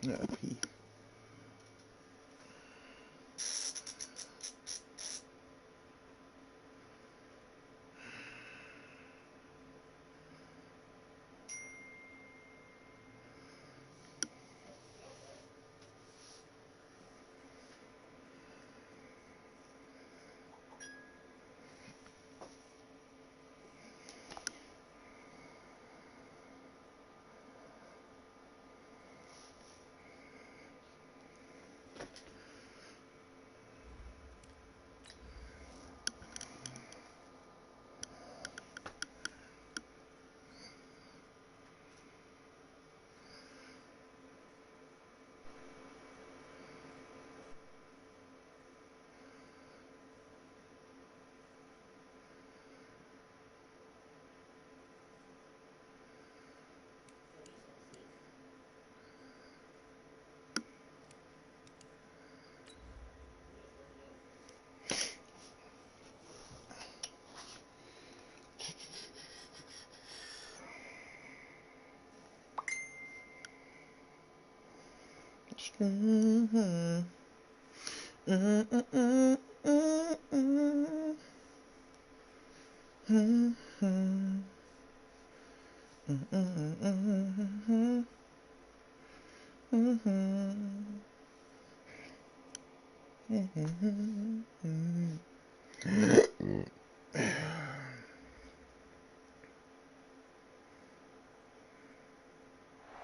Yeah, pee.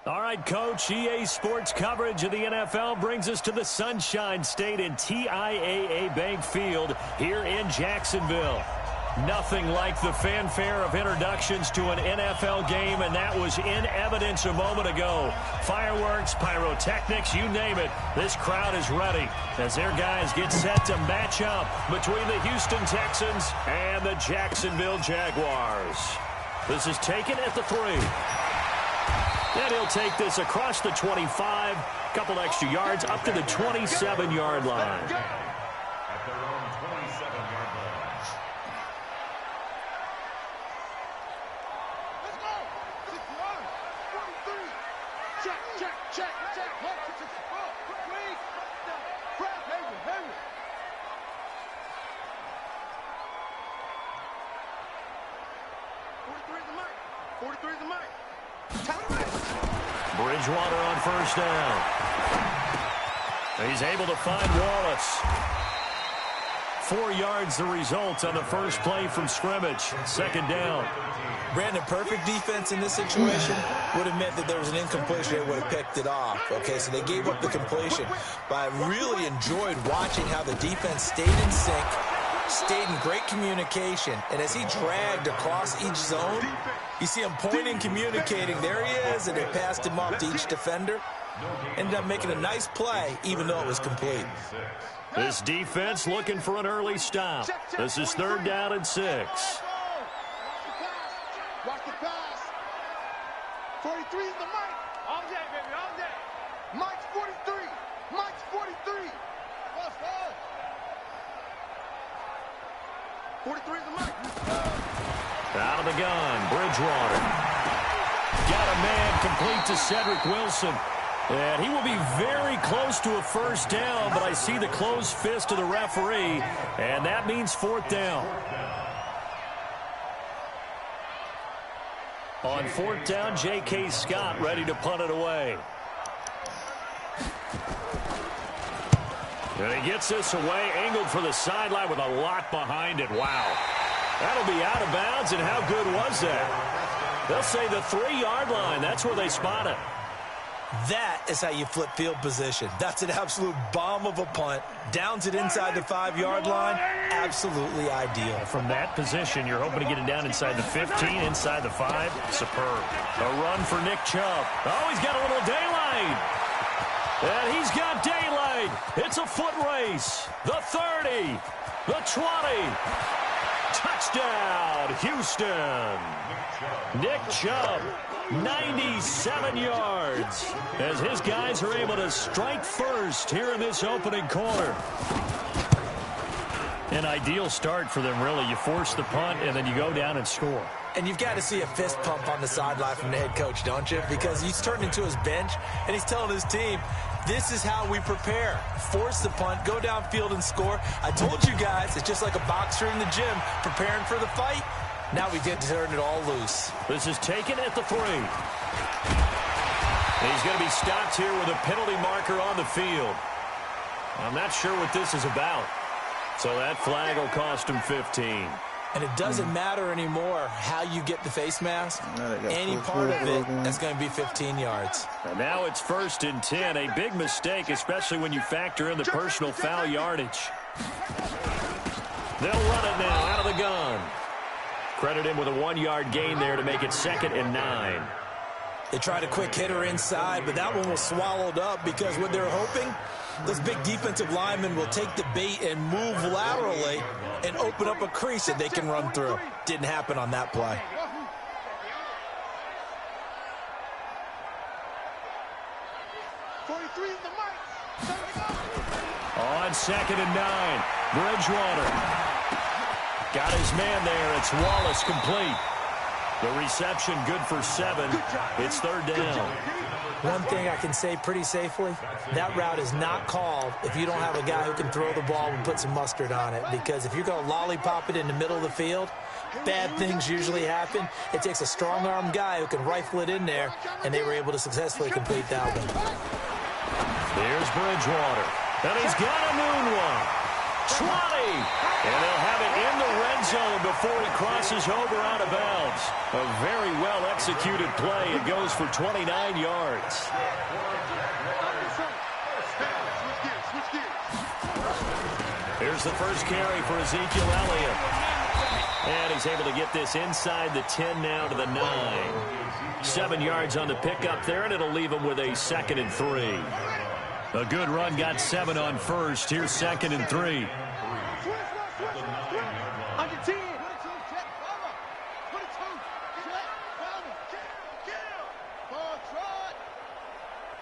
All right, Coach, EA Sports coverage of the NFL brings us to the Sunshine State in TIAA Bank Field here in Jacksonville. Nothing like the fanfare of introductions to an NFL game, and that was in evidence a moment ago. Fireworks, pyrotechnics, you name it. This crowd is ready as their guys get set to match up between the Houston Texans and the Jacksonville Jaguars. This is taken at the 3. And he'll take this across the 25, couple extra yards up to the 27-yard line. At their own 27-yard line. Let's go. 61, 43. Check. Quick. Grab Henry. 43 is the mic. Bridgewater on first down. He's able to find Wallace. 4 yards the result on the first play from scrimmage. Second down. Brandon, perfect defense in this situation would have meant that there was an incompletion. They would have picked it off. Okay, so they gave up the completion. But I really enjoyed watching how the defense stayed in sync, stayed in great communication. And as he dragged across each zone, you see him pointing, communicating. There he is, and they passed him off to each defender. Ended up making a nice play, even though it was complete. This defense looking for an early stop. This is 3rd down and 6. Watch the pass. 43 is the mic. All day, baby, all day. Mike's 43. 43 is the mic. Out of the gun, Bridgewater. Got a man complete to Cedric Wilson. And he will be very close to a first down, but I see the closed fist of the referee, and that means 4th down. On 4th down, J.K. Scott ready to punt it away. And he gets this away, angled for the sideline with a lot behind it. Wow. That'll be out of bounds, and how good was that? They'll say the 3-yard line. That's where they spot it. That is how you flip field position. That's an absolute bomb of a punt. Downs it inside the 5-yard line. Absolutely ideal. From that position, you're hoping to get it down inside the 15, inside the 5. Superb. A run for Nick Chubb. Oh, he's got a little daylight. And he's got daylight. It's a foot race. The 30. The 20. Touchdown, Houston. Nick Chubb. 97 yards as his guys are able to strike first here in this opening quarter. An ideal start for them, really. You force the punt, and then you go down and score. And you've got to see a fist pump on the sideline from the head coach, don't you? Because he's turned into his bench, and he's telling his team, this is how we prepare. Force the punt, go downfield and score. I told you guys, it's just like a boxer in the gym preparing for the fight. Now we get to turn it all loose. This is taken at the 3. He's going to be stopped here with a penalty marker on the field. I'm not sure what this is about. So that flag will cost him 15. And it doesn't matter anymore how you get the face mask. Any part of it, that's going to be 15 yards. And now it's 1st and 10. A big mistake, especially when you factor in the personal foul yardage. They'll run it now out of the gun. Credit him with a 1-yard gain there to make it 2nd and 9. They tried a quick hitter inside, but that one was swallowed up because what they're hoping, those big defensive linemen will take the bait and move laterally and open up a crease that they can run through. Didn't happen on that play. On 2nd and 9, Bridgewater. Got his man there. It's Wallace complete. The reception good for 7. It's 3rd down. One thing I can say pretty safely, that route is not called if you don't have a guy who can throw the ball and put some mustard on it. Because if you're going to lollipop it in the middle of the field, bad things usually happen. It takes a strong-armed guy who can rifle it in there, and they were able to successfully complete that one. Here's Bridgewater. And he's got a noon one. 20. And they'll have it in the red zone before he crosses over out of bounds. A very well-executed play. It goes for 29 yards. Here's the first carry for Ezekiel Elliott. And he's able to get this inside the 10 now to the 9. 7 yards on the pickup there, and it'll leave him with a 2nd and 3. A good run got 7 on first. Here's 2nd and 3. Under 10.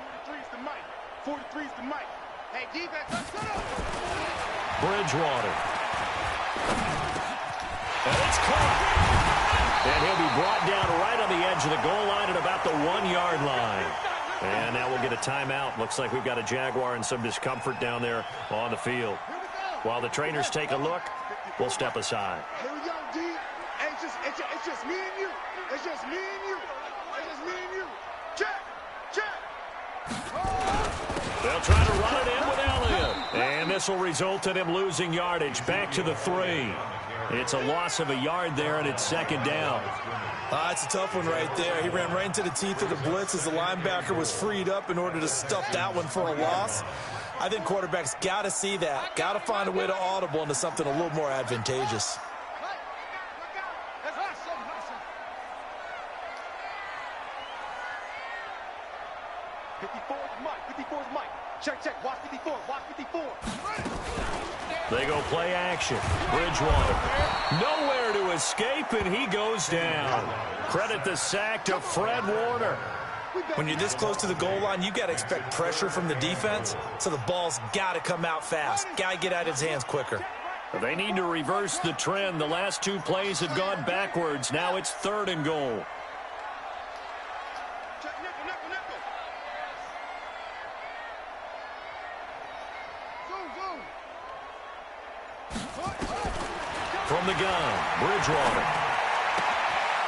43's the mic. 43's the mic. Hey, defense, let's go. Bridgewater. And it's caught. And he'll be brought down right on the edge of the goal line at about the 1-yard line. And now we'll get a timeout. Looks like we've got a Jaguar and some discomfort down there on the field. While the trainers take a look, we'll step aside. Here we go, D. Hey, it's just me and you. It's just me and you. It's just me and you. Check. They'll try to run it in with Elliott. And this will result in him losing yardage. Back to the 3. It's a loss of a yard there, and it's 2nd down. It's a tough one right there. He ran right into the teeth of the blitz as the linebacker was freed up in order to stuff that one for a loss. I think quarterbacks got to see that. Got to find a way to audible into something a little more advantageous. Check. Watch 54. Watch 54. They go play action. Bridgewater. Nowhere to escape, and he goes down. Credit the sack to Fred Warner. When you're this close to the goal line, you got to expect pressure from the defense, so the ball's got to come out fast. Got to get out of his hands quicker. They need to reverse the trend. The last 2 plays have gone backwards. Now it's 3rd and goal. From the gun, Bridgewater.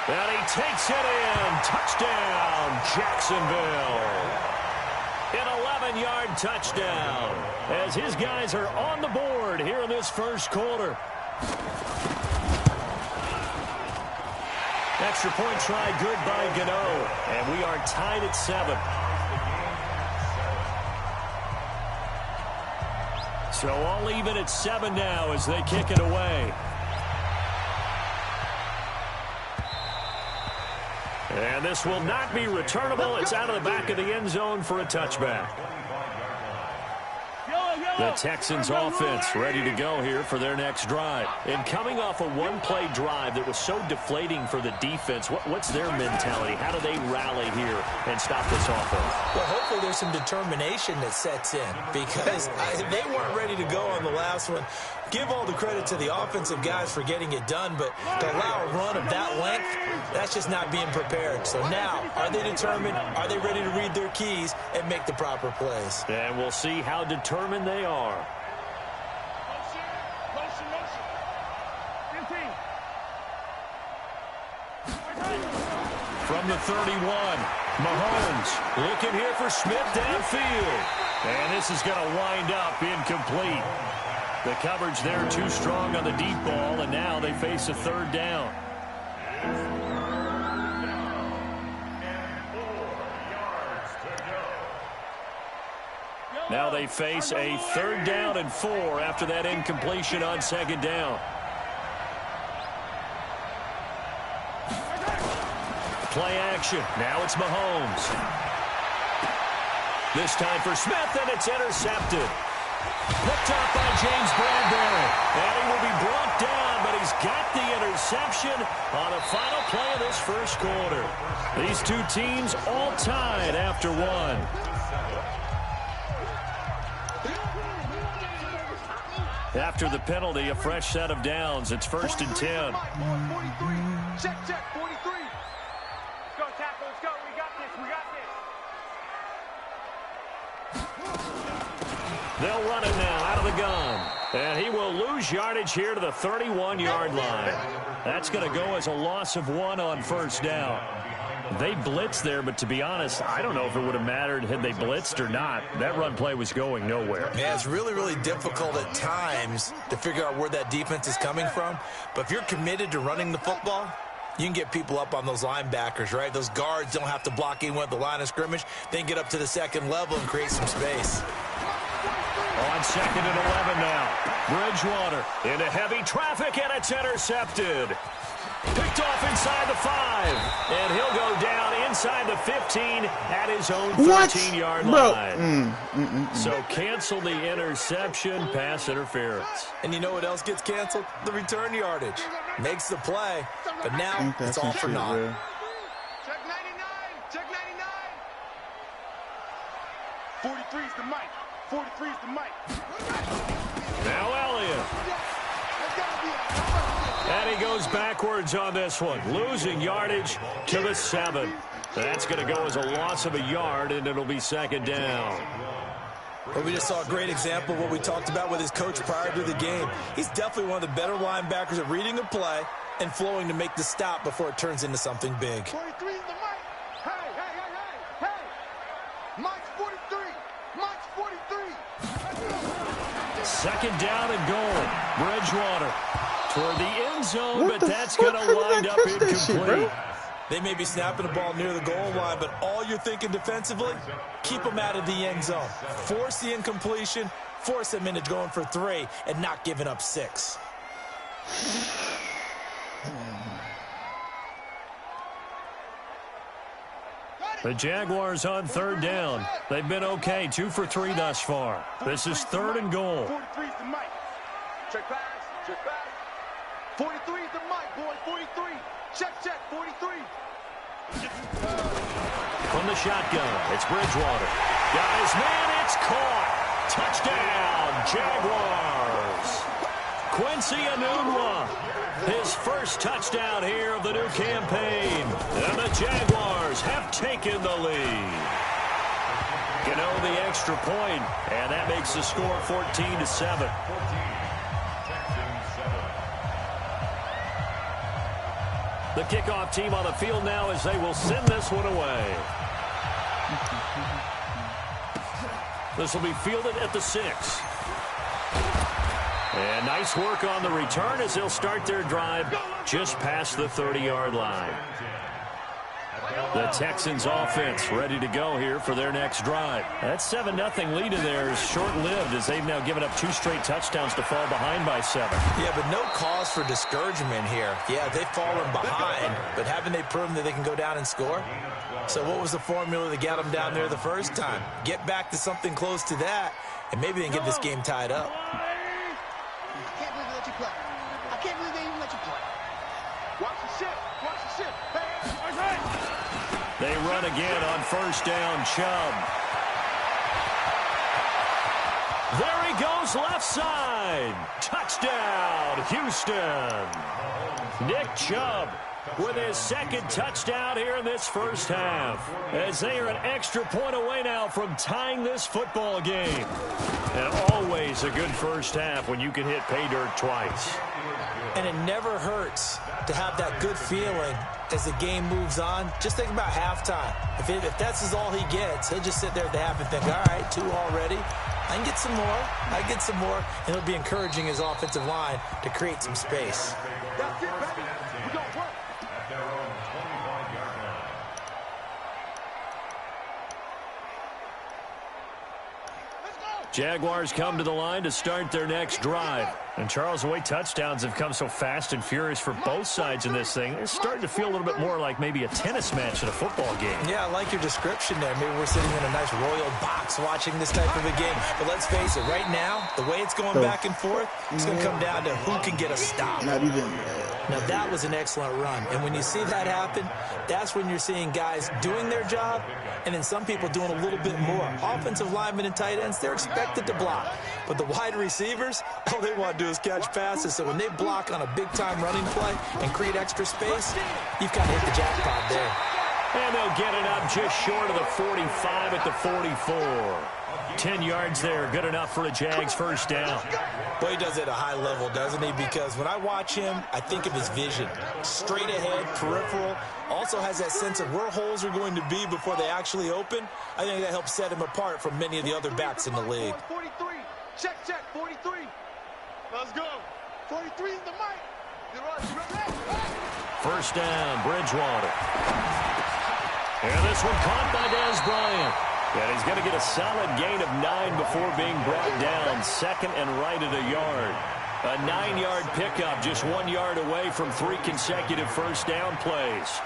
And he takes it in. Touchdown, Jacksonville. An 11-yard touchdown as his guys are on the board here in this first quarter. Extra point try good by Gano. And we are tied at 7. So all even at 7 now as they kick it away. And this will not be returnable. It's out of the back of the end zone for a touchback. The Texans offense ready to go here for their next drive. And coming off a one-play drive that was so deflating for the defense, what's their mentality? How do they rally here and stop this offense? Well, hopefully there's some determination that sets in because they weren't ready to go on the last one. give all the credit to the offensive guys for getting it done, but to allow a run of that length, that's just not being prepared. So now, are they determined? Are they ready to read their keys and make the proper plays? And we'll see how determined they are. From the 31, Mahomes looking here for Smith downfield. And this is going to wind up incomplete. The coverage there too strong on the deep ball, and now they face a third down. Now they face a 3rd down and 4 after that incompletion on 2nd down. Play action. Now it's Mahomes. This time for Smith, and it's intercepted. Picked up by James Bradbury. And he will be brought down, but he's got the interception on the final play of this first quarter. These two teams all tied after one. After the penalty, a fresh set of downs. It's 1st and 10. Check, 43. Go, tackle, let's go. We got this, They'll run it now out of the gun. And he will lose yardage here to the 31-yard line. That's going to go as a loss of 1 on 1st down. They blitzed there, but to be honest, I don't know if it would have mattered had they blitzed or not. That run play was going nowhere. Yeah, it's really, really difficult at times to figure out where that defense is coming from. But if you're committed to running the football, you can get people up on those linebackers, right? Those guards don't have to block anyone at the line of scrimmage. They can get up to the 2nd level and create some space. On 2nd and 11 now. Bridgewater into heavy traffic, and it's intercepted. Picked off inside the 5, and he'll go down inside the 15 at his own 13-yard line. So cancel the interception, pass interference. And you know what else gets canceled? The return yardage. Makes the play, but now it's all for naught. Check 99, check 99. 43 is the mic. 43 is the mic. Now Elliott. And he goes backwards on this one, losing yardage to the 7. That's going to go as a loss of a yard, and it'll be 2nd down. Well, we just saw a great example of what we talked about with his coach prior to the game. He's definitely one of the better linebackers at reading a play and flowing to make the stop before it turns into something big. 43 is the mic. Hey. Mike's 43. Mike's 43. 2nd down and goal. Bridgewater toward the end zone, but that's going to wind up incomplete. They may be snapping the ball near the goal line, but all you're thinking defensively, keep them out of the end zone. Force the incompletion, force them into going for 3, and not giving up 6. The Jaguars on 3rd down. They've been okay, 2 for 3 thus far. This is 3rd and goal. 43 is the mic. Check pass. 43 is the mic, boy. 43. Check, 43. From the shotgun, it's Bridgewater. Got his man, it's caught. Touchdown, Jaguars. Quincy Enunwa, his first touchdown here of the new campaign. And the Jaguars have taken the lead. The extra point, and that makes the score 14-7. The kickoff team on the field now as they will send this one away. This will be fielded at the 6. And nice work on the return as they'll start their drive just past the 30-yard line. The Texans offense ready to go here for their next drive. That 7-0 lead in there is short-lived as they've now given up 2 straight touchdowns to fall behind by 7. Yeah, but no cause for discouragement here. Yeah, they've fallen behind, but haven't they proven that they can go down and score? So what was the formula that got them down there the first time? Get back to something close to that, and maybe they can get this game tied up. I can't believe they let you play. I can't believe they even let you play. Watch the ship. Watch the ship. Hey. They run again on first down, Chubb. There he goes, left side. Touchdown, Houston. Nick Chubb with his second touchdown here in this first half, as they are an extra point away now from tying this football game. And always a good first half when you can hit pay dirt twice. And it never hurts to have that good feeling as the game moves on. Just think about halftime. If that's all he gets, he'll just sit there at the half and think, all right, 2 already. I can get some more. I get some more. And it'll be encouraging his offensive line to create some space. That's it, baby. We gon' work. At their own 25-yard line. Let's go. Jaguars come to the line to start their next drive. And Charles, the way touchdowns have come so fast and furious for both sides in this thing, it's starting to feel a little bit more like maybe a tennis match in a football game. Yeah, I like your description there. Maybe we're sitting in a nice royal box watching this type of a game. But let's face it, right now, the way it's going back and forth, it's going to come down to who can get a stop. Not even. Now, that was an excellent run. And when you see that happen, that's when you're seeing guys doing their job and then some people doing a little bit more. Offensive linemen and tight ends, they're expected to block. But the wide receivers, all they want to do is catch passes. So when they block on a big-time running play and create extra space, you've kind of hit the jackpot there. And they'll get it up just short of the 45 at the 44. 10 yards there, good enough for a Jags first down. Well, he does it at a high level, doesn't he? Because when I watch him, I think of his vision. Straight ahead, peripheral. Also has that sense of where holes are going to be before they actually open. I think that helps set him apart from many of the other backs in the league. 43. Check, 43. Let's go. 43 is the mic. You're right. First down, Bridgewater. And this one caught by Dez Bryant. And he's going to get a solid gain of 9 before being brought down. Second and right at a yard. A 9-yard pickup, just 1 yard away from 3 consecutive first down plays.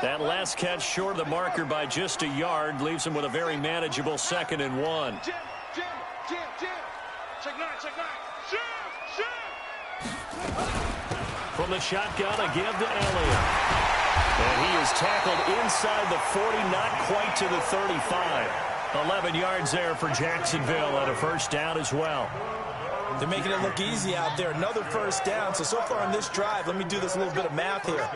That last catch short of the marker by just a yard leaves him with a very manageable 2nd and 1. Jim. Check 9. Jim. From the shotgun, a give to Elliott. And he is tackled inside the 40, not quite to the 35. 11 yards there for Jacksonville and a first down as well. They're making it look easy out there. Another first down. So far on this drive, let me do this little bit of math here.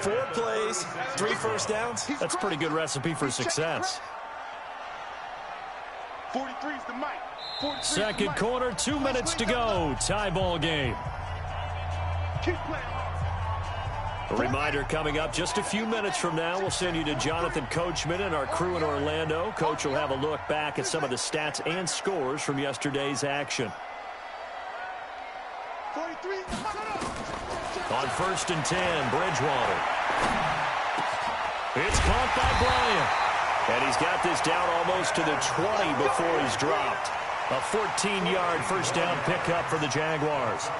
4 plays, 3 first downs. That's a pretty good recipe for success. 43 is the mic. Second quarter, 2 minutes to go. Tie ball game. Keep playing. A reminder coming up just a few minutes from now. We'll send you to Jonathan Coachman and our crew in Orlando. Coach will have a look back at some of the stats and scores from yesterday's action. 43 is the mic. On 1st and 10, Bridgewater. It's caught by Bryant. And he's got this down almost to the 20 before he's dropped. A 14-yard first down pickup for the Jaguars.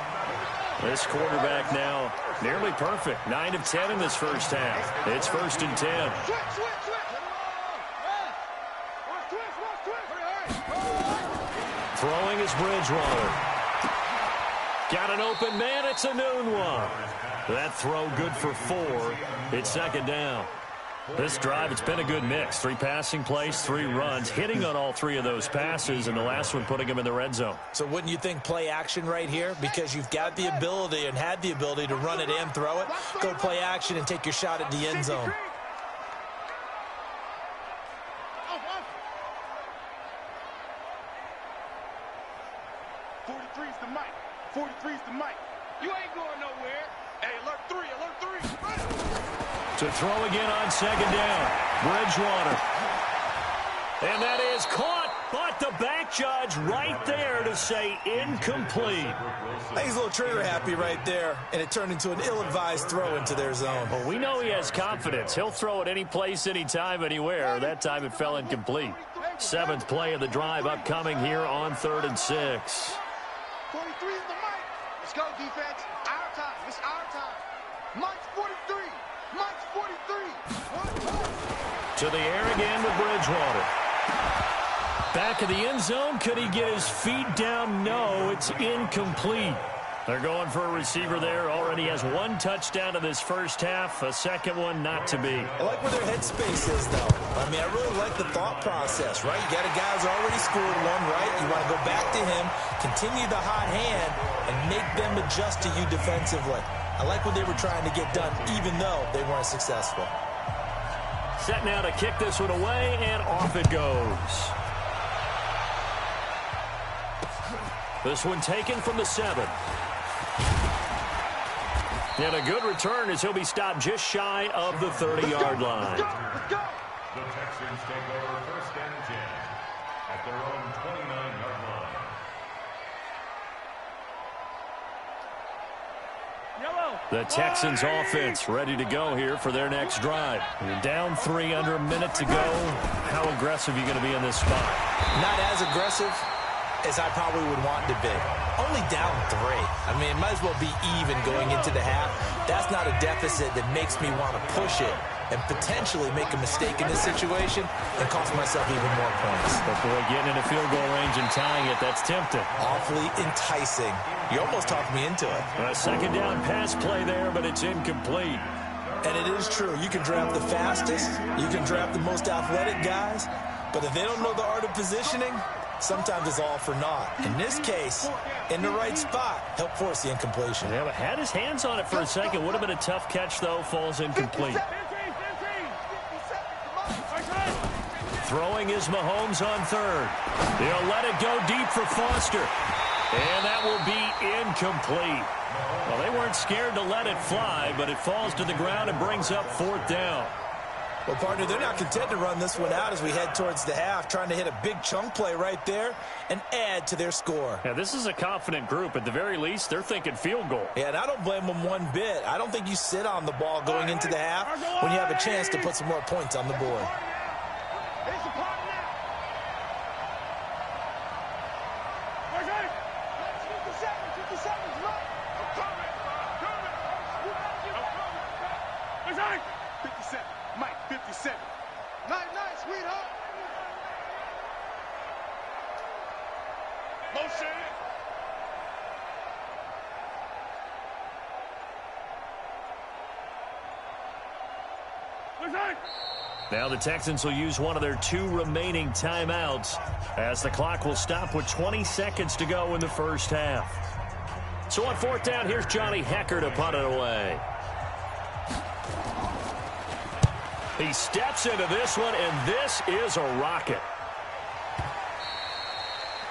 This quarterback now nearly perfect. 9 of 10 in this first half. It's 1st and 10. Throwing is Bridgewater. Got an open man. It's a noon one. That throw good for 4. It's 2nd down. This drive, it's been a good mix. 3 passing plays, 3 runs, hitting on all 3 of those passes, and the last one putting him in the red zone. So wouldn't you think play action right here? Because you've got the ability and had the ability to run it and throw it. Go play action and take your shot at the end zone. The mic. 43's the mic. You ain't going nowhere. Hey, alert 3. To throw again on 2nd down. Bridgewater. And that is caught, but the back judge right there to say incomplete. I think he's a little trigger happy right there, and it turned into an ill-advised throw into their zone. Well, we know he has confidence. He'll throw it any place, anytime, anywhere. That time it fell incomplete. 7th play of the drive upcoming here on 3rd and 6. 43 is the mic. Let's go, defense. Our time. It's our time. Mike's 43. Mike's 43. To the air again with Bridgewater. Back of the end zone. Could he get his feet down? No, it's incomplete. They're going for a receiver there. Already has one touchdown in this first half. A second one not to be. I like where their headspace is, though. I mean, I really like the thought process, right? You got a guy who's already scored one, right? You want to go back to him, continue the hot hand, and make them adjust to you defensively. I like what they were trying to get done, even though they weren't successful. Set now to kick this one away, and off it goes. This one taken from the 7. And a good return as he'll be stopped just shy of the 30-yard line. The Texans take over 1st and 10 at their own 29-yard line. The Texans offense ready to go here for their next drive. You're down 3 under a minute to go. How aggressive are you going to be in this spot? Not as aggressive as I probably would want to be. Only down 3. I mean, it might as well be even going into the half. That's not a deficit that makes me want to push it and potentially make a mistake in this situation and cost myself even more points. But boy, getting into field goal range and tying it, that's tempting. Awfully enticing. You almost talked me into it. A second down pass play there, but it's incomplete. And it is true. You can draft the fastest. You can draft the most athletic guys. But if they don't know the art of positioning, sometimes it's all for naught. In this case, in the right spot, help force the incompletion. Yeah, but had his hands on it for a second. Would have been a tough catch, though. Falls incomplete. Throwing is Mahomes on 3rd. They'll let it go deep for Foster. And that will be incomplete. Well, they weren't scared to let it fly, but it falls to the ground and brings up 4th down. Well, partner, they're not content to run this one out as we head towards the half, trying to hit a big chunk play right there and add to their score. Yeah, this is a confident group. At the very least, they're thinking field goal. Yeah, and I don't blame them one bit. I don't think you sit on the ball going into the half when you have a chance to put some more points on the board. Now the Texans will use one of their 2 remaining timeouts as the clock will stop with 20 seconds to go in the first half. So on 4th down, here's Johnny Hecker to punt it away. He steps into this one, and this is a rocket.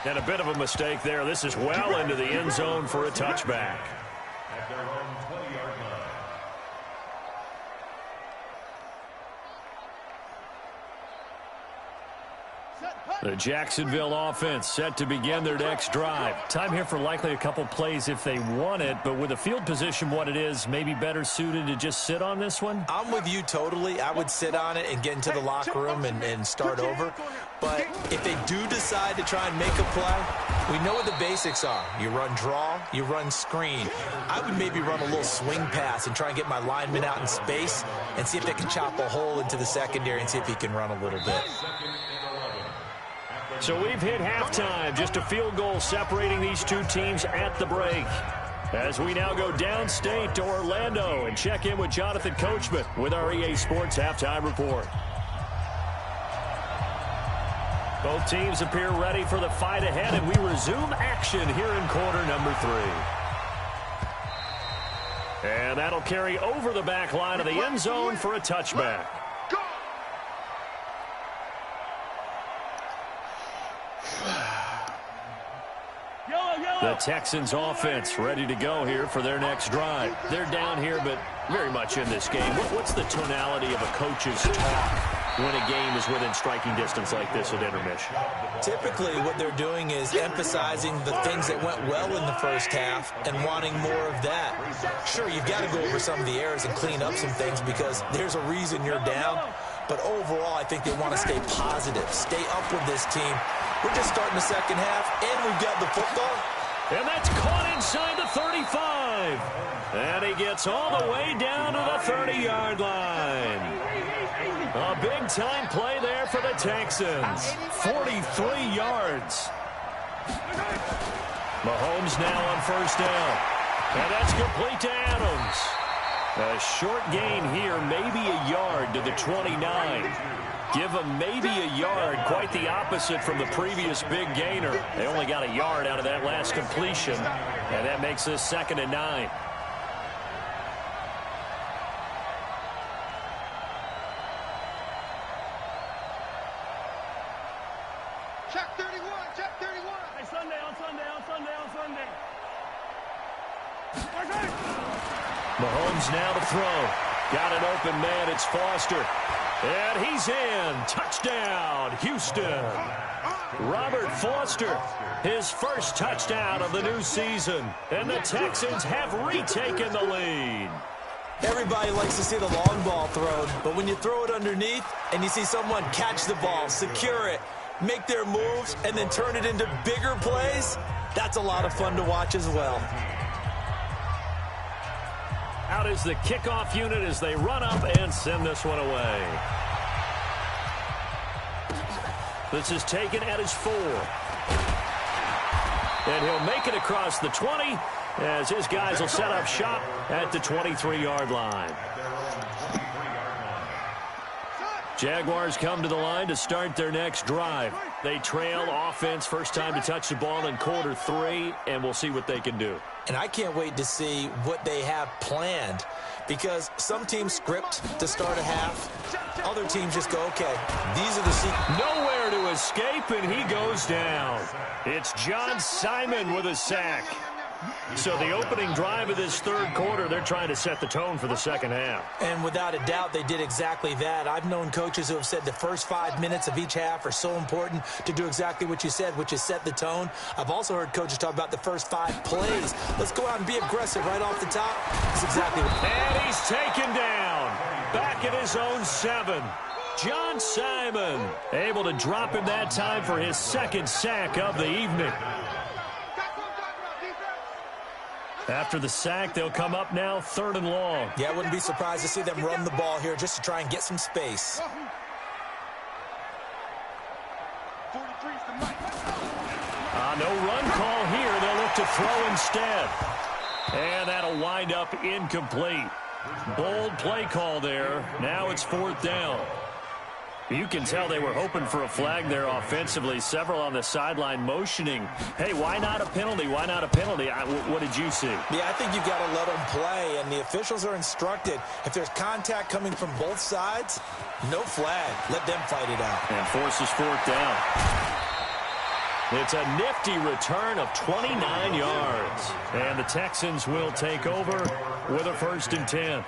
And a bit of a mistake there. This is well into the end zone for a touchback. At their own 20-yard line. The Jacksonville offense set to begin their next drive. Time here for likely a couple plays if they want it, but with the field position what it is, maybe better suited to just sit on this one? I'm with you totally. I would sit on it and get into the locker room and start over. But if they do decide to try and make a play, we know what the basics are. You run draw, you run screen. I would maybe run a little swing pass and try and get my lineman out in space and see if they can chop a hole into the secondary and see if he can run a little bit. So we've hit halftime. Just a field goal separating these 2 teams at the break. As we now go downstate to Orlando and check in with Jonathan Coachman with our EA Sports Halftime Report. Both teams appear ready for the fight ahead, and we resume action here in quarter number 3. And that'll carry over the back line of the end zone for a touchback. The Texans offense ready to go here for their next drive. They're down here, but very much in this game. What's the tonality of a coach's talk when a game is within striking distance like this at intermission? Typically, what they're doing is emphasizing the things that went well in the first half and wanting more of that. Sure, you've got to go over some of the errors and clean up some things because there's a reason you're down. But overall, I think they want to stay positive, stay up with this team. We're just starting the second half, and we've got the football. And that's caught inside the 35. And he gets all the way down to the 30-yard line. A big-time play there for the Texans. 43 yards. Mahomes now on 1st down. And that's complete to Adams. A short gain here, maybe a yard to the 29. Give them maybe a yard, quite the opposite from the previous big gainer. They only got a yard out of that last completion, and that makes this 2nd and 9. Check 31, check 31. Hey, Sunday, on Sunday, on Sunday, on Sunday. Mahomes now to throw. Got an open man. It's Foster. And he's in. Touchdown, Houston. Robert Foster, his first touchdown of the new season. And the Texans have retaken the lead. Everybody likes to see the long ball thrown, but when you throw it underneath and you see someone catch the ball, secure it, make their moves, and then turn it into bigger plays, that's a lot of fun to watch as well. Out is the kickoff unit as they run up and send this one away. This is taken at his 4. And he'll make it across the 20 as his guys will set up shop at the 23-yard line. Jaguars come to the line to start their next drive. They trail offense, first time to touch the ball in quarter 3, and we'll see what they can do. And I can't wait to see what they have planned, because some teams script to start a half. Other teams just go, okay, these are the nowhere to escape, and he goes down. It's John Simon with a sack. So the opening drive of this third quarter, they're trying to set the tone for the second half. And without a doubt, they did exactly that. I've known coaches who have said the first 5 minutes of each half are so important to do exactly what you said, which is set the tone. I've also heard coaches talk about the first 5 plays. Let's go out and be aggressive right off the top. That's exactly what. And he's taken down. Back at his own 7. John Simon able to drop him that time for his second sack of the evening. After the sack, they'll come up now 3rd and long. Yeah, I wouldn't be surprised to see them run the ball here just to try and get some space. No run call here. They'll look to throw instead. And that'll wind up incomplete. Bold play call there. Now it's 4th down. You can tell they were hoping for a flag there offensively. Several on the sideline motioning, hey, why not a penalty? Why not a penalty? What did you see? Yeah, I think you've got to let them play, and the officials are instructed. If there's contact coming from both sides, no flag. Let them fight it out. And forces 4th down. It's a nifty return of 29 yards. And the Texans will take over with a 1st and 10.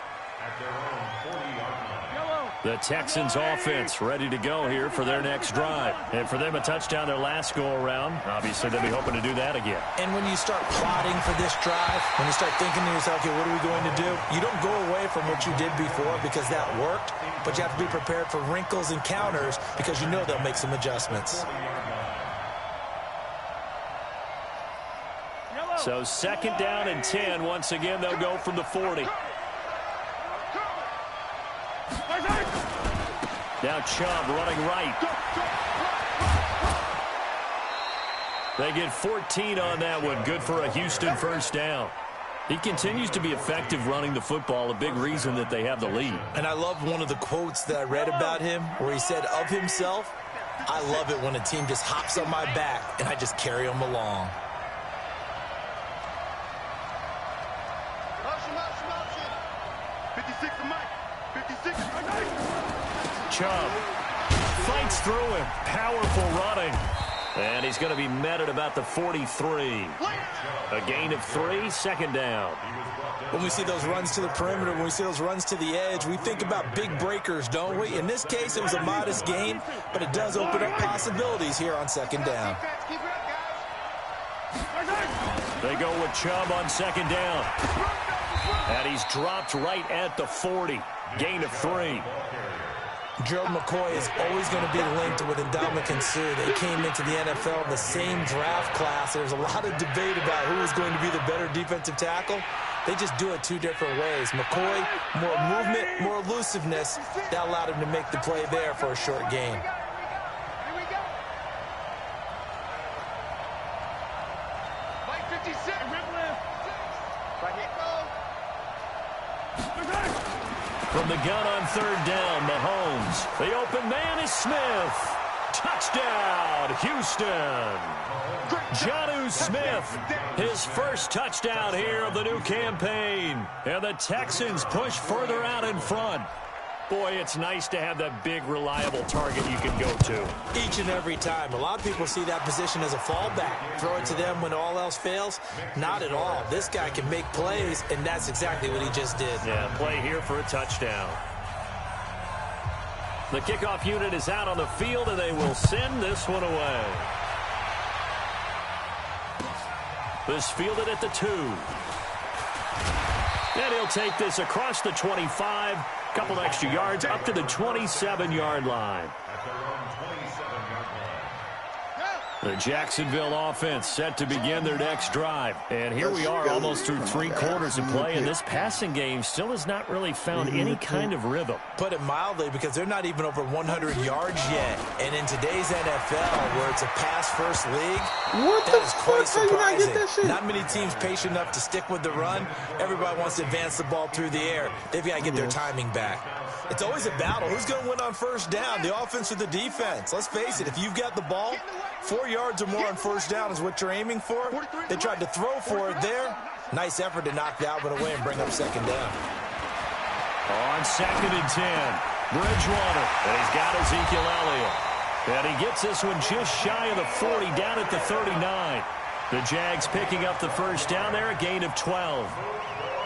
The Texans offense ready to go here for their next drive. And for them, a touchdown their last go-around. Obviously, they'll be hoping to do that again. And when you start plotting for this drive, when you start thinking to yourself, okay, what are we going to do? You don't go away from what you did before because that worked, but you have to be prepared for wrinkles and counters because you know they'll make some adjustments. So 2nd down and 10. Once again, they'll go from the 40. Now Chubb running right. They get 14 on that one. Good for a Houston 1st down. He continues to be effective running the football, a big reason that they have the lead. And I love one of the quotes that I read about him where he said of himself, I love it when a team just hops on my back and I just carry them along. Motion. 56 to Mike. 56. Chubb fights through him. Powerful running. And he's going to be met at about the 43. A gain of 3, 2nd down. When we see those runs to the perimeter, when we see those runs to the edge, we think about big breakers, don't we? In this case, it was a modest gain, but it does open up possibilities here on 2nd down. They go with Chubb on 2nd down. And he's dropped right at the 40. Gain of 3. Gerald McCoy is always going to be linked with Ndamukong Suh. They came into the NFL in the same draft class. There's a lot of debate about who is going to be the better defensive tackle. They just do it 2 different ways. McCoy, more movement, more elusiveness. That allowed him to make the play there for a short gain. Mike 56. Right here. From the gun on third down, Mahomes. The open man is Smith. Touchdown, Houston. Jonnu Smith, his first touchdown here of the new campaign. And the Texans push further out in front. Boy, it's nice to have that big, reliable target you can go to. Each and every time. A lot of people see that position as a fallback. Throw it to them when all else fails. Not at all. This guy can make plays, and that's exactly what he just did. Yeah, play here for a touchdown. The kickoff unit is out on the field, and they will send this one away. This fielded at the 2. And he'll take this across the 25. Couple extra yards up to the 27-yard line. The Jacksonville offense set to begin their next drive. And here we are almost through 3 quarters of play, and this passing game still has not really found any kind of rhythm. Put it mildly, because they're not even over 100 yards yet. And in today's NFL, where it's a pass-first league, that is quite surprising. Not many teams patient enough to stick with the run. Everybody wants to advance the ball through the air. They've got to get their timing back. It's always a battle. Who's going to win on first down, the offense or the defense? Let's face it, if you've got the ball, 4 yards or more on first down is what you're aiming for. They tried to throw for it there. Nice effort to knock that one away and bring up second down. On 2nd and 10, Bridgewater, and he's got Ezekiel Elliott. And he gets this one just shy of the 40, down at the 39. The Jags picking up the first down there, a gain of 12.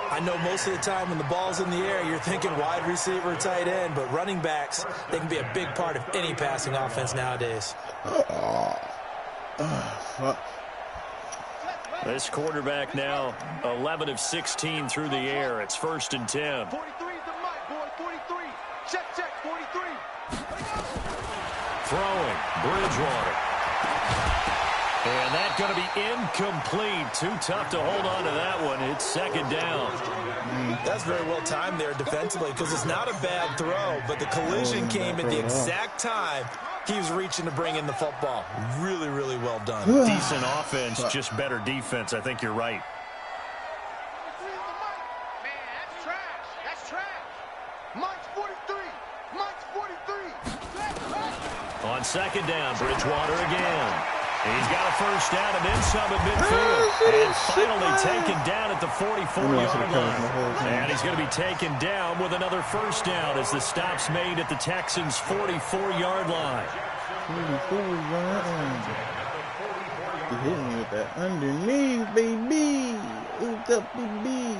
I know most of the time when the ball's in the air, you're thinking wide receiver, tight end, but running backs, they can be a big part of any passing offense nowadays. This quarterback now 11 of 16 through the air. It's 1st and 10. 43 is the mic, boy. 43. Check, 43. Throwing, Bridgewater. And that's going to be incomplete. Too tough to hold on to that one. It's 2nd down. That's very well timed there defensively, because it's not a bad throw, but the collision came at the exact time he was reaching to bring in the football. Really, really well done. Decent offense, just better defense. I think you're right. Man, that's trash. That's trash. Mike's 43. Mike's 43. On 2nd down, Bridgewater again. He's got a first down and then some at midfield. And finally taken down at the 44-yard line. And he's going to be taken down with another first down as the stop's made at the Texans' 44-yard line. 44-yard line. He hit me with that underneath, baby. Hook up, baby.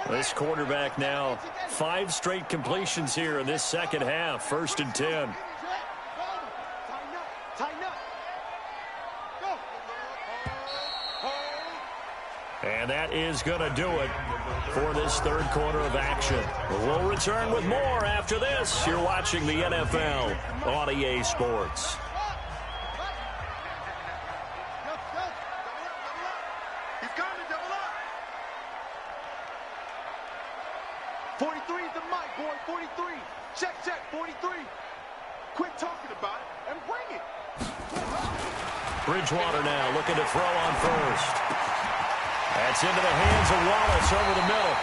This quarterback now 5 straight completions here in this second half. 1st and 10. And that is going to do it for this 3rd quarter of action. We'll return with more after this. You're watching the NFL on EA Sports. He's coming, double up. 43 is the mic, boy. 43. Check, 43. Quit talking about it and bring it. Bridgewater now looking to throw on first. That's into the hands of Wallace over the middle.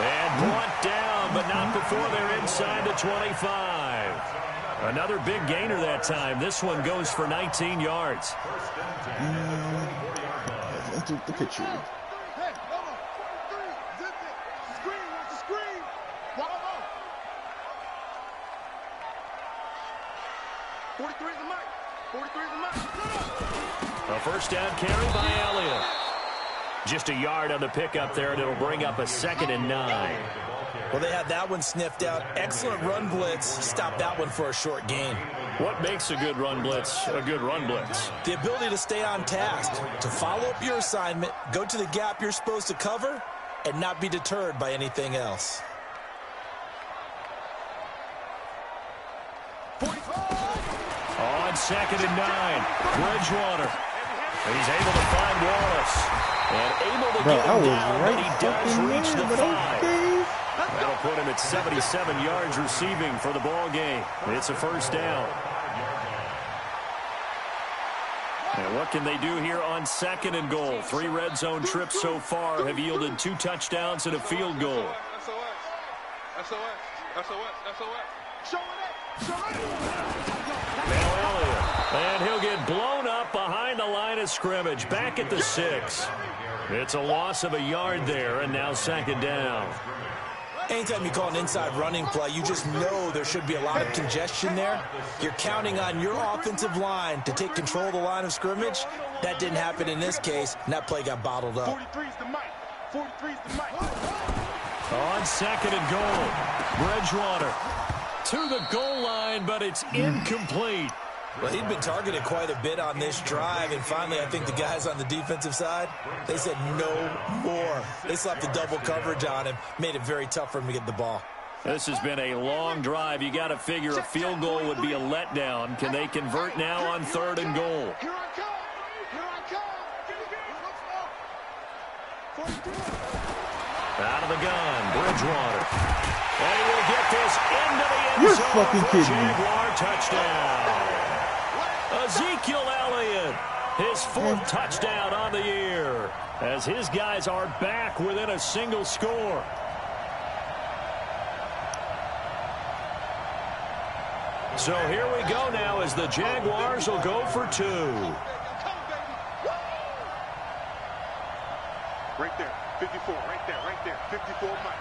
And brought down, but not before they're inside the 25. Another big gainer that time. This one goes for 19 yards. Into the picture. Hey, hold on. 43. Zip it. Screen. Watch the screen. Walk on. 43 is the mic. 43 is the mic. A first down carry by Elliott. Just a yard on the pickup there, and it'll bring up a 2nd and 9. Well, they had that one sniffed out. Excellent run blitz. Stopped that one for a short gain. What makes a good run blitz a good run blitz? The ability to stay on task, to follow up your assignment, go to the gap you're supposed to cover, and not be deterred by anything else. On 2nd and 9, Bridgewater. He's able to find Wallace. And able to get him down, but he does reach the 5. That'll put him at 77 yards receiving for the ball game. It's a first down. And what can they do here on 2nd and goal? 3 red zone trips so far have yielded 2 touchdowns and a field goal. SOS. Now Elliott. And he'll get blown up behind the line of scrimmage. Back at the 6. It's a loss of a yard there, and now 2nd down. Anytime you call an inside running play, you just know there should be a lot of congestion there. You're counting on your offensive line to take control of the line of scrimmage. That didn't happen in this case, and that play got bottled up. 43's the mic. 43's the mic. On 2nd and goal, Bridgewater to the goal line, but it's incomplete. Well, he'd been targeted quite a bit on this drive, and finally I think the guys on the defensive side, they said no more. They slapped the double coverage on him, made it very tough for him to get the ball. This has been a long drive. You got to figure a field goal would be a letdown. Can they convert now on 3rd and goal? Here I come. Here I come. Out of the gun, Bridgewater. And he will get this into the end You're zone. fucking kidding me. Jaguar touchdown. Ezekiel Elliott, his 4th touchdown on the year, as his guys are back within a single score. So here we go now as the Jaguars will go for 2. Right there, 54, right there, 54 Mike.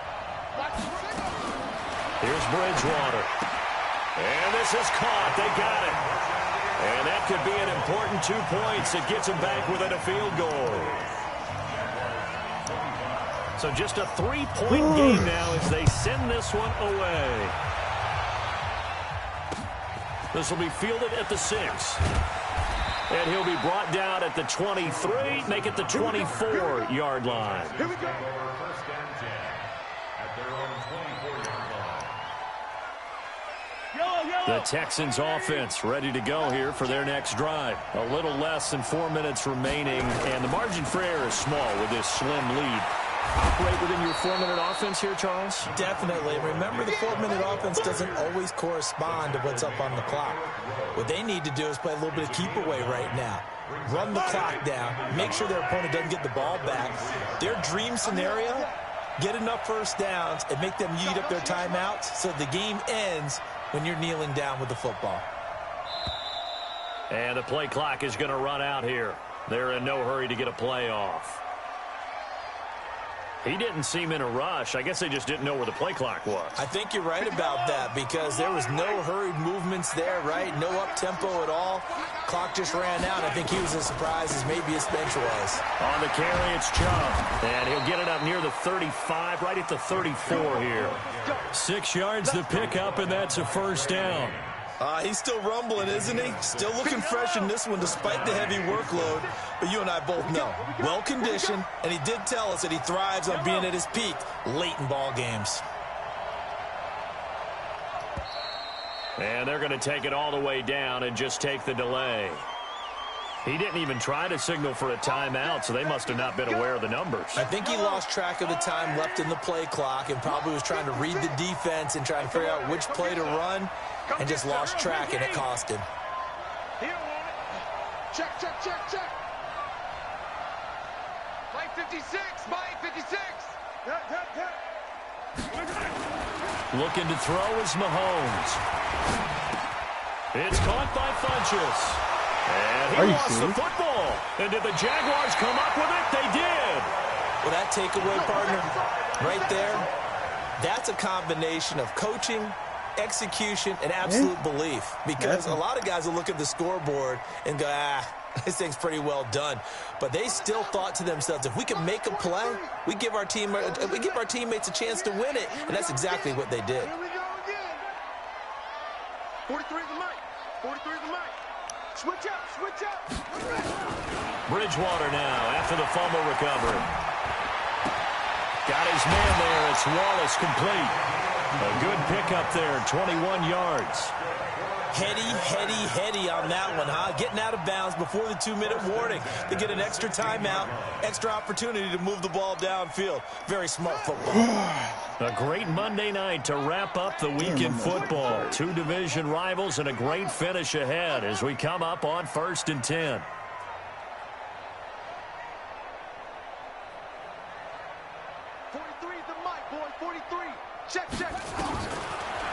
Here's Bridgewater. And this is caught. They got it. And that could be an important 2 points that gets them back within a field goal. So just a 3-point game now as they send this one away. This will be fielded at the 6. And he'll be brought down at the 23, make it the 24-yard line. Here we go. First and 10 at their own 24-yard line. The Texans offense ready to go here for their next drive. A little less than 4 minutes remaining, and the margin for error is small with this slim lead. Operate within your 4-minute offense here, Charles? Definitely. Remember, the 4-minute offense doesn't always correspond to what's up on the clock. What they need to do is play a little bit of keep away right now. Run the clock down. Make sure their opponent doesn't get the ball back. Their dream scenario, get enough first downs and make them eat up their timeouts so the game ends when you're kneeling down with the football. And the play clock is going to run out here. They're in no hurry to get a play off. He didn't seem in a rush. I guess they just didn't know where the play clock was. I think you're right about that because there was no hurried movements there, right? No up-tempo at all. Clock just ran out. I think he was as surprised as maybe his bench was. On the carry, it's Chubb. And he'll get it up near the 35, right at the 34 here. 6 yards to pick up, and that's a first down. He's still rumbling, isn't he? Still looking fresh in this one despite the heavy workload. But you and I both know, well-conditioned, and he did tell us that he thrives on being at his peak late in ball games. And they're going to take it all the way down and just take the delay. He didn't even try to signal for a timeout, so they must have not been aware of the numbers. I think he lost track of the time left in the play clock and probably was trying to read the defense and trying to figure out which play to run and just lost track, and it cost him. Check, check, check, check. Mike 56, Mike 56. Looking to throw is Mahomes. It's caught by Funchess. And he lost the football. And did the Jaguars come up with it? They did. Well, that takeaway, partner, right there, that's a combination of coaching, execution, and absolute belief. Because a lot of guys will look at the scoreboard and go, this thing's pretty well done. But they still thought to themselves, if we can make a play, we give our teammates a chance to win it. And that's exactly what they did. Here we go again. 43 is the mic. 43 is the mic. Switch up, switch up. Bridgewater now after the fumble recovery. Got his man there. It's Wallace complete. A good pickup there, 21 yards. Heady on that one, huh? Getting out of bounds before the 2-minute warning. They get an extra timeout, extra opportunity to move the ball downfield. Very smart football. A great Monday night to wrap up the week in football. 2 division rivals and a great finish ahead as we come up on 1st and 10. The mic, boy, 43. Check, check.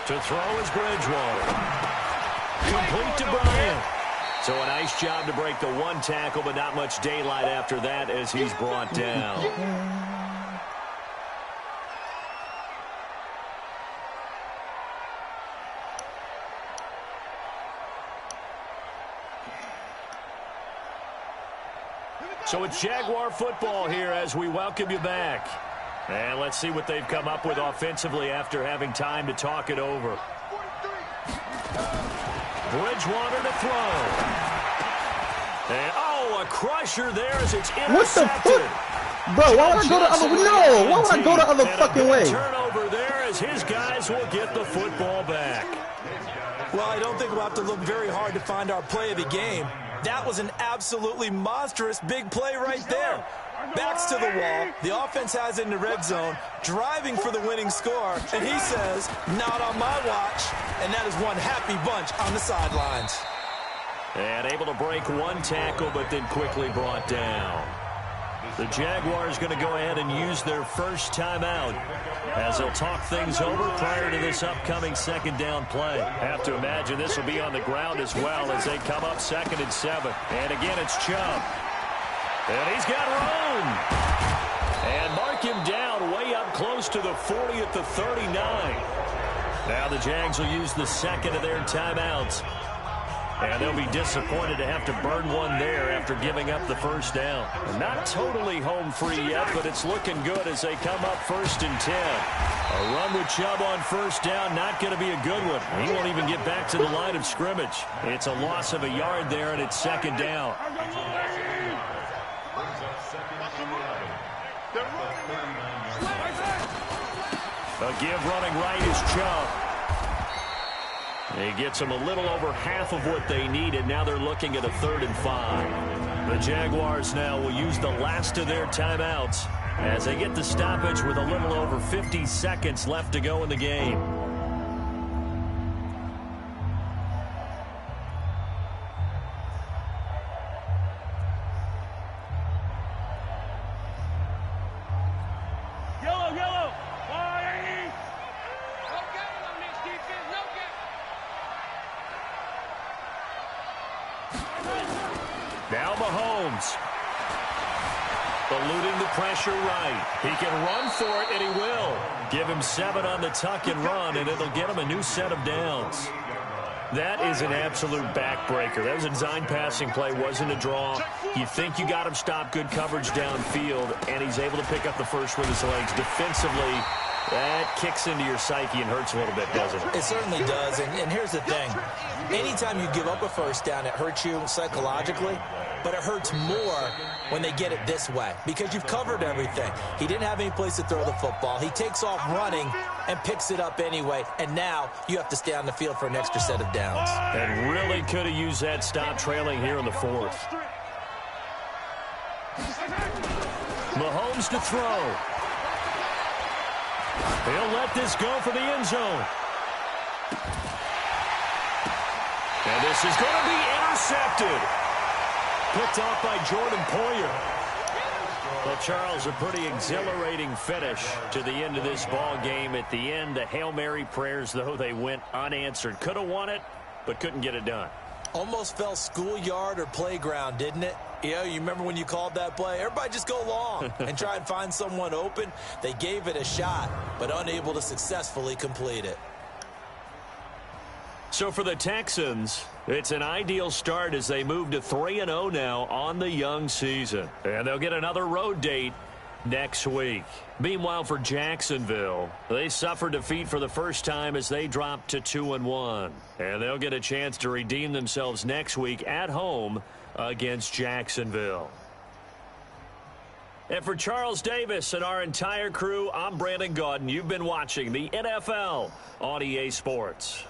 To throw is Bridgewater. Complete to Bryant. So a nice job to break the one tackle, but not much daylight after that as he's brought down. So it's Jaguar football here as we welcome you back. And let's see what they've come up with offensively after having time to talk it over. Bridgewater to throw. And, oh, a crusher there as it's intercepted. What the fuck? Bro, why would I go the other way? No, why would I go the other fucking way? Turnover there as his guys will get the football back. Well, I don't think we'll have to look very hard to find our play of the game. That was an absolutely monstrous big play right there. Backs to the wall. The offense has it in the red zone, driving for the winning score. And he says, not on my watch. And that is one happy bunch on the sidelines. And able to break one tackle, but then quickly brought down. The Jaguars going to go ahead and use their first timeout as they'll talk things over prior to this upcoming second down play. Have to imagine this will be on the ground as well as they come up 2nd and 7. And again, it's Chubb. And he's got room. And mark him down way up close to the 40 at the 39. Now the Jags will use the second of their timeouts. And they'll be disappointed to have to burn one there after giving up the first down. Not totally home free yet, but it's looking good as they come up 1st and 10. A run with Chubb on first down, not going to be a good one. He won't even get back to the line of scrimmage. It's a loss of a yard there, and it's 2nd down. A give running right is Chubb. He gets them a little over half of what they needed. Now they're looking at a 3rd and 5. The Jaguars now will use the last of their timeouts as they get the stoppage with a little over 50 seconds left to go in the game. Now Mahomes. Eluding the pressure right. He can run for it, and he will. Give him 7 on the tuck and run, and it'll get him a new set of downs. That is an absolute backbreaker. That was a design passing play, wasn't a draw. You think you got him stopped, good coverage downfield, and he's able to pick up the first with his legs. Defensively, that kicks into your psyche and hurts a little bit, doesn't it? It certainly does, and here's the thing. Anytime you give up a first down, it hurts you psychologically, but it hurts more when they get it this way because you've covered everything. He didn't have any place to throw the football. He takes off running and picks it up anyway, and now you have to stay on the field for an extra set of downs. And really could have used that stop trailing here in the 4th. Mahomes to throw. He'll let this go for the end zone. And this is going to be intercepted. Picked off by Jordan Poyer. Well, Charles, a pretty exhilarating finish to the end of this ball game. At the end, the Hail Mary prayers, though, they went unanswered. Could have won it, but couldn't get it done. Almost felt schoolyard or playground, didn't it? You know, you remember when you called that play? Everybody just go long and try and find someone open. They gave it a shot, but unable to successfully complete it. So for the Texans, it's an ideal start as they move to 3-0 now on the young season. And they'll get another road date next week. Meanwhile, for Jacksonville, they suffered defeat for the first time as they dropped to 2-1. And they'll get a chance to redeem themselves next week at home against Jacksonville. And for Charles Davis and our entire crew, I'm Brandon Gaudin. You've been watching the NFL on EA Sports.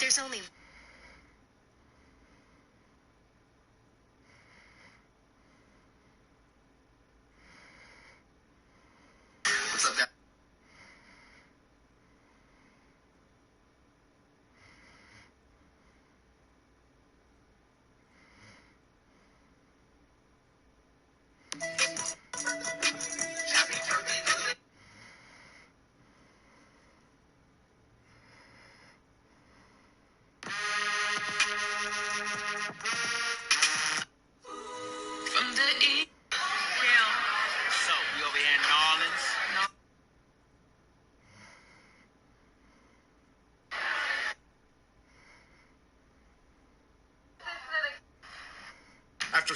There's only what's up, guys? From the east. Real. So, we over here in New Orleans. After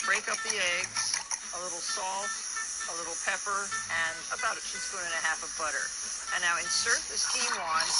Break up the eggs, a little salt, a little pepper, and about a teaspoon and a half of butter. And now insert the steam wand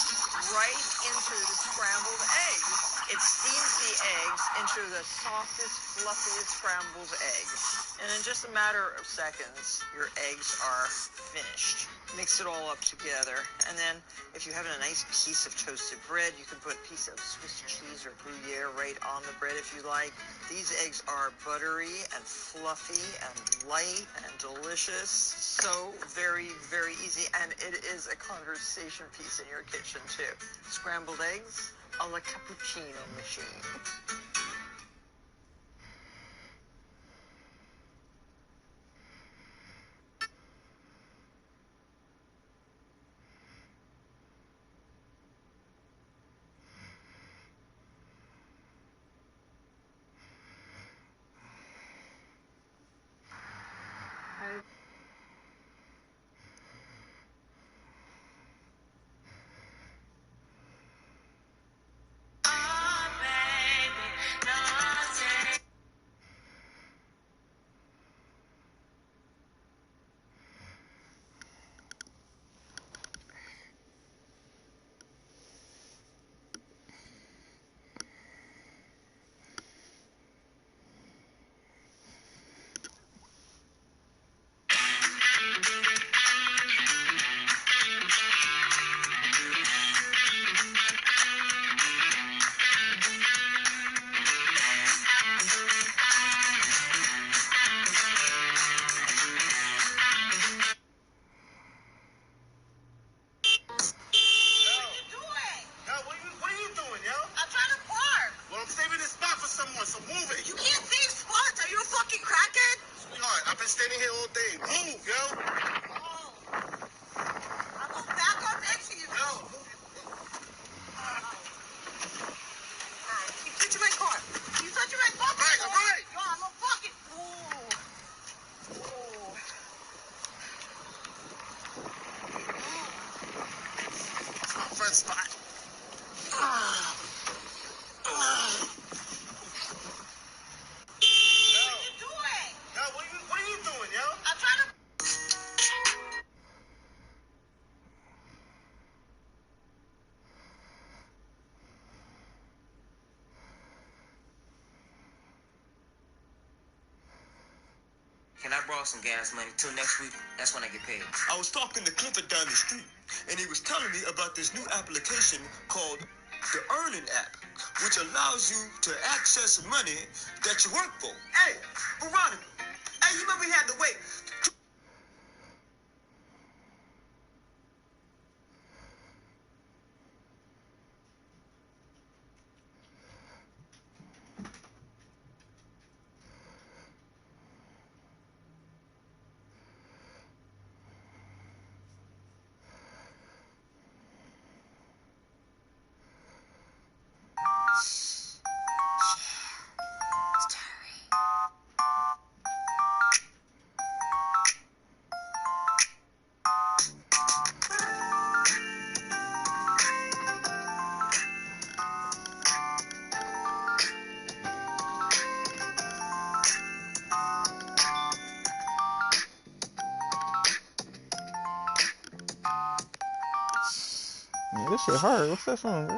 right into the scrambled eggs. It steams the eggs into the softest, fluffiest scrambled eggs. And in just a matter of seconds, your eggs are finished. Mix it all up together. And then if you have a nice piece of toasted bread, you can put a piece of Swiss cheese or Gruyere right on the bread if you like. These eggs are buttery and fluffy and light and delicious. So very, very easy. And it is a conversation piece in your kitchen too. Scrambled eggs a la cappuccino machine. Standing here all day. Move, yo. I'm gonna back up next to you. Yo. Keep touching my car. Keep touching my car. All right. Yo, I'm a fucking. That's my friend spot. What are you doing, yo? I'm trying to. Can I borrow some gas money till next week? That's when I get paid. I was talking to Clifford down the street, and he was telling me about this new application called the Earning app, which allows you to access money that you work for. Hey, Veronica. Hey, you remember we had to wait? Yeah, this shit hard. What's that song, bro?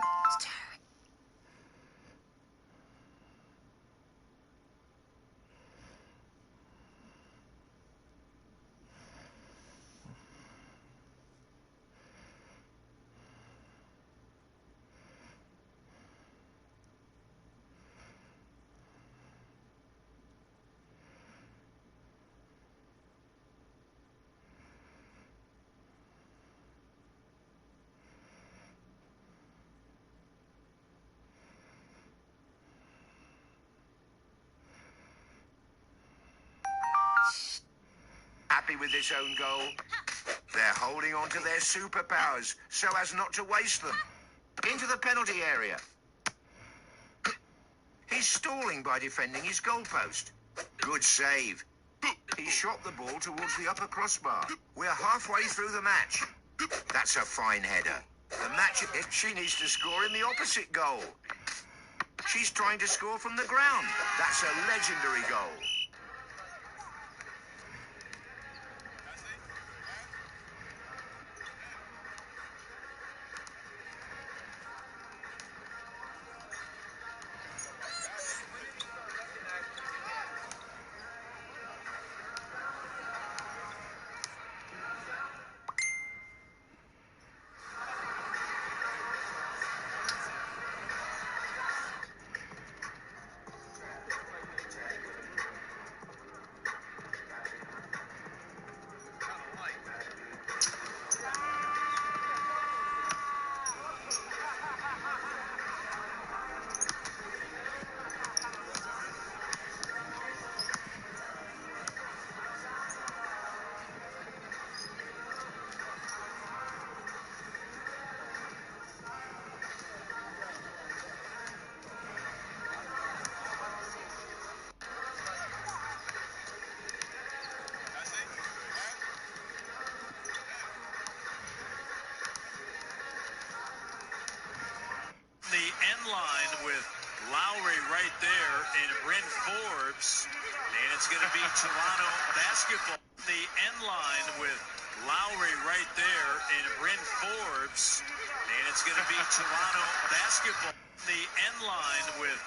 Happy with this own goal? They're holding on to their superpowers so as not to waste them. Into the penalty area. He's stalling by defending his goalpost. Good save. He shot the ball towards the upper crossbar. We're halfway through the match. That's a fine header. The match, she needs to score in the opposite goal. She's trying to score from the ground. That's a legendary goal. The end line with Lowry right there and Bryn Forbes, and it's going to be Toronto basketball. The end line with Lowry right there and Bryn Forbes, and it's going to be Toronto basketball. The end line with